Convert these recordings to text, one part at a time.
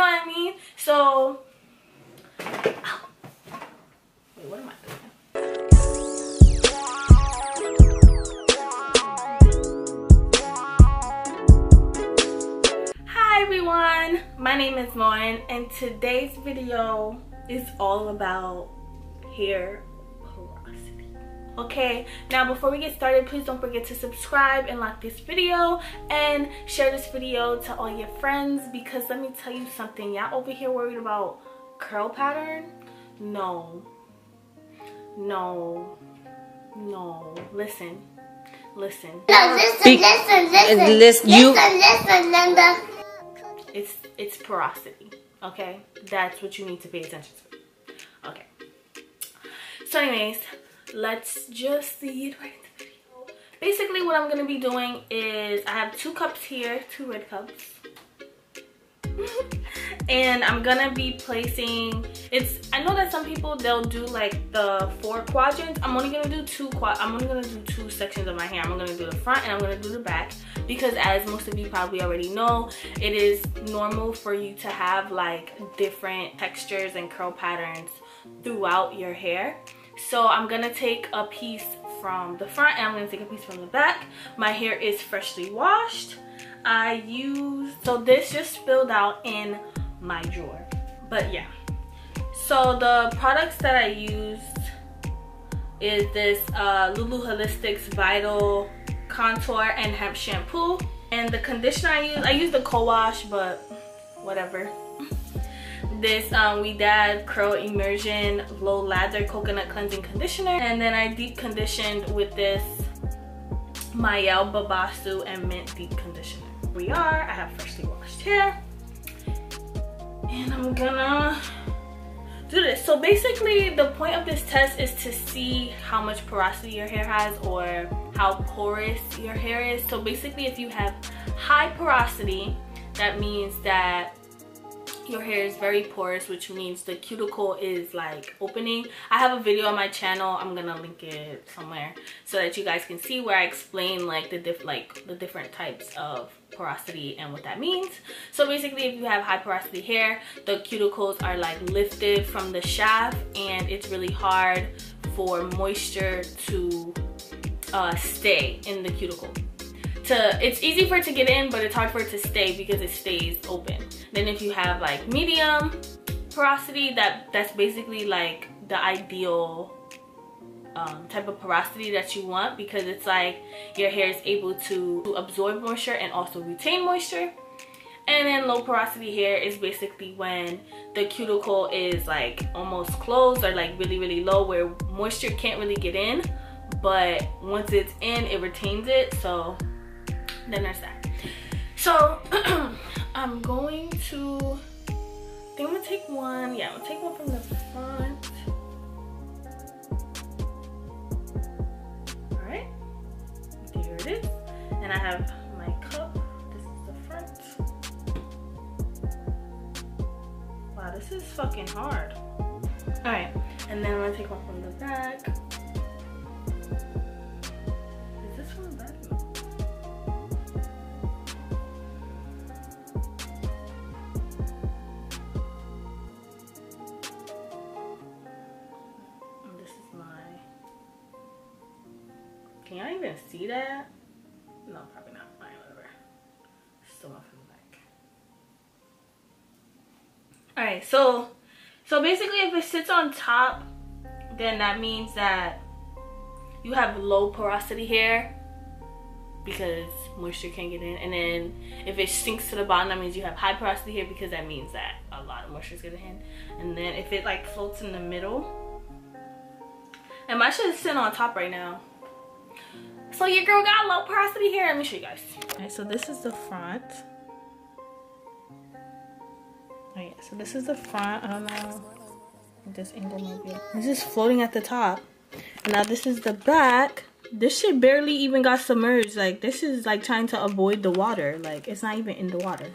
know what I mean? So, ow. Wait, what am I doing? Hi everyone, my name is Lauren, and today's video is all about hair porosity. Okay, now before we get started, please don't forget to subscribe and like this video and share this video to all your friends, because let me tell you something, y'all over here worried about curl pattern? No, listen, it's porosity, okay? That's what you need to pay attention to. Okay, so anyways, let's just get right into the video. Basically what I'm gonna be doing is I have 2 cups here, 2 red cups. And I'm gonna be placing, I know that some people, they'll do like the 4 quadrants. I'm only gonna do 2 sections of my hair. I'm gonna do the front and I'm gonna do the back, because as most of you probably already know, it is normal for you to have like different textures and curl patterns throughout your hair. So I'm gonna take a piece from the front and I'm gonna take a piece from the back. My hair is freshly washed. So this just spilled out in my drawer, but yeah. So the products that I used is this Lulu Holistics Vital Contour and Hemp Shampoo, and the conditioner I used the co-wash, but whatever. This Ouidad Curl Immersion Low Lather Coconut Cleansing Conditioner, and then I deep conditioned with this Mayel Babasu and Mint Deep Conditioner. Here we are, I have freshly washed hair, and I'm gonna do this. So basically the point of this test is to see how much porosity your hair has, or how porous your hair is. So basically if you have high porosity, that means that your hair is very porous, which means the cuticle is like opening. I have a video on my channel, I'm gonna link it somewhere so that you guys can see, where I explain like the different types of porosity and what that means. So basically if you have high porosity hair, the cuticles are like lifted from the shaft, and it's really hard for moisture to stay in the cuticle. It's easy for it to get in, but it's hard for it to stay because it stays open. Then if you have like medium porosity, that's basically like the ideal type of porosity that you want, because it's like your hair is able to absorb moisture and also retain moisture. And then low porosity hair is basically when the cuticle is like almost closed, or like really low, where moisture can't really get in, but once it's in, it retains it. So then there's that. So I'm going to take one. Yeah, I'm gonna take one from the front. All right, there it is. And I have my cup. This is the front. Wow, this is fucking hard. All right, and then I'm gonna take one from the back. Is this from the back? Can y'all even see that? No, probably not. Fine, whatever. Still not from the back. Alright, so basically if it sits on top, then that means that you have low porosity hair, because moisture can't get in. And then if it sinks to the bottom, that means you have high porosity hair, because that means that a lot of moisture is getting in. And then if it like floats in the middle, and my shit is sitting on top right now. So your girl got low porosity hair. Let me show you guys. Alright, so this is the front. Oh yeah, so this is the front. I don't know if this angle might be. This is floating at the top. And now this is the back. This shit barely even got submerged. Like, this is like trying to avoid the water. Like, it's not even in the water.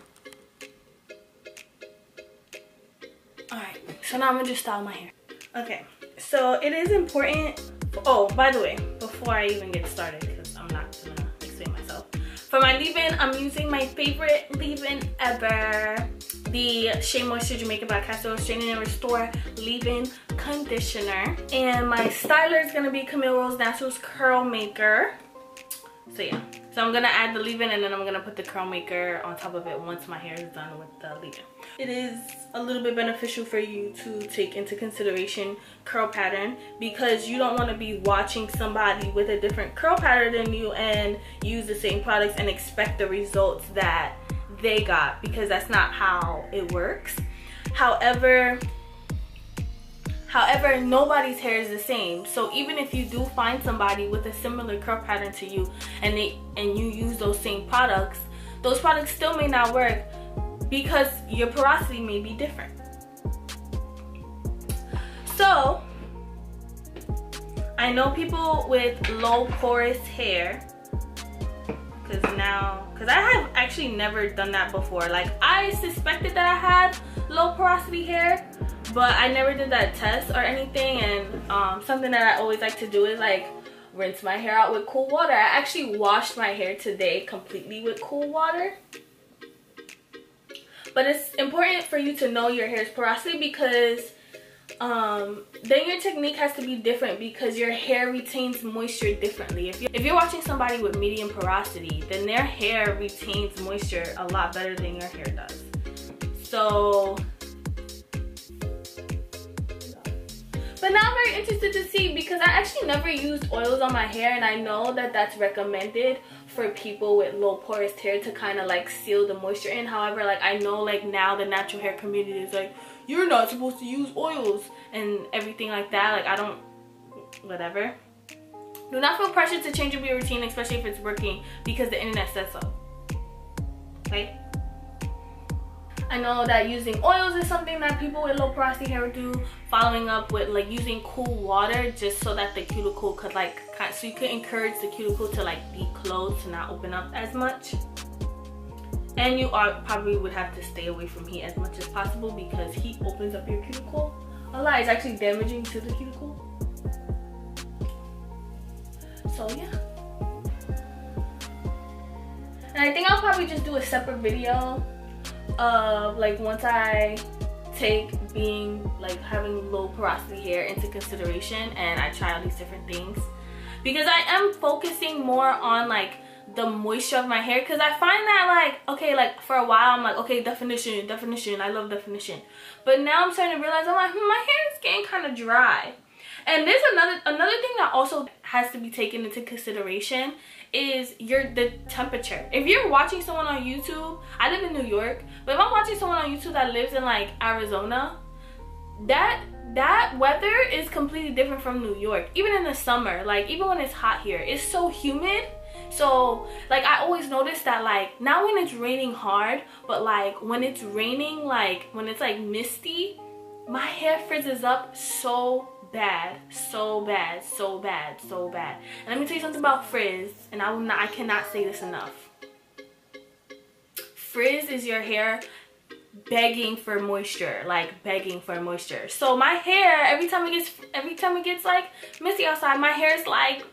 Alright, so now I'm gonna just style my hair. Okay, so it is important. Oh, by the way, before I even get started, because I'm not gonna explain myself. For my leave-in, I'm using my favorite leave-in ever, the Shea Moisture Jamaican Black Castor Oil Straightening and Restore Leave-In Conditioner. And my styler is gonna be Camille Rose Naturals Curl Maker. So yeah, so I'm gonna add the leave-in and then I'm gonna put the curl maker on top of it once my hair is done with the leave-in. It is a little bit beneficial for you to take into consideration curl pattern, because you don't want to be watching somebody with a different curl pattern than you and use the same products and expect the results that they got, because that's not how it works. However, nobody's hair is the same. So even if you do find somebody with a similar curl pattern to you and you use those same products, those products still may not work because your porosity may be different. So I know people with low porous hair, because I have actually never done that before. Like, I suspected that I had low porosity hair, but I never did that test or anything. And something that I always like to do is like rinse my hair out with cool water. I actually washed my hair today completely with cool water. But it's important for you to know your hair's porosity, because then your technique has to be different, because your hair retains moisture differently. If you're watching somebody with medium porosity, then their hair retains moisture a lot better than your hair does. So, but now I'm very interested to see, because I actually never used oils on my hair, and I know that that's recommended for people with low porous hair to kind of like seal the moisture in. However, like, I know like now the natural hair community is like, you're not supposed to use oils and everything like that. Like, I don't, whatever. Do not feel pressured to change up your routine, especially if it's working because the internet says so. Okay? I know that using oils is something that people with low porosity hair do, following up with like using cool water just so that the cuticle could like, so you could encourage the cuticle to like be closed, to not open up as much. And you probably would have to stay away from heat as much as possible, because heat opens up your cuticle a lot. It's actually damaging to the cuticle. So yeah. And I think I'll probably just do a separate video of like once I take having low porosity hair into consideration and I try all these different things, because I am focusing more on like the moisture of my hair, because I find that like, okay, like for a while I'm like, okay, definition, I love definition, but now I'm starting to realize, I'm like, my hair is getting kind of dry. And there's another thing that also has to be taken into consideration is the temperature. If you're watching someone on YouTube, I live in New York, but if I'm watching someone on YouTube that lives in like Arizona, that weather is completely different from New York. Even in the summer, like even when it's hot here, it's so humid. So like I always notice that like now when it's raining hard, but like when it's raining, like when it's like misty, my hair frizzes up so bad. And let me tell you something about frizz, and I cannot say this enough. Frizz is your hair begging for moisture, like begging for moisture. So my hair, every time it gets like misty outside, my hair is like,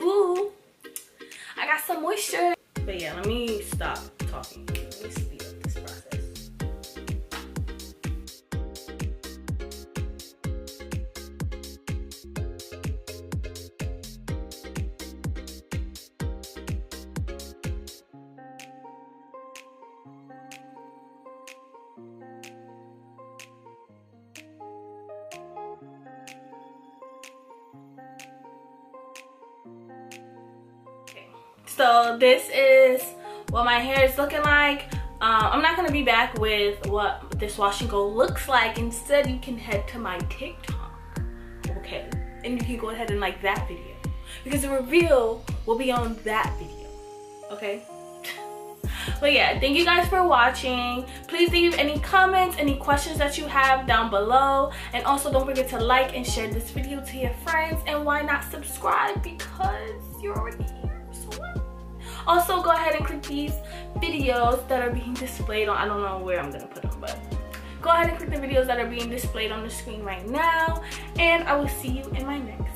ooh, I got some moisture. But yeah, let me stop talking. Let me speed up this process. So this is what my hair is looking like. I'm not gonna be back with what this wash and go looks like. Instead, you can head to my TikTok, okay? And you can go ahead and like that video, because the reveal will be on that video, okay? But yeah, thank you guys for watching. Please leave any comments, any questions that you have down below. And also don't forget to like and share this video to your friends. And why not subscribe, because you're already here. Also, go ahead and click these videos that are being displayed on, I don't know where I'm gonna put them, but go ahead and click the videos that are being displayed on the screen right now, and I will see you in my next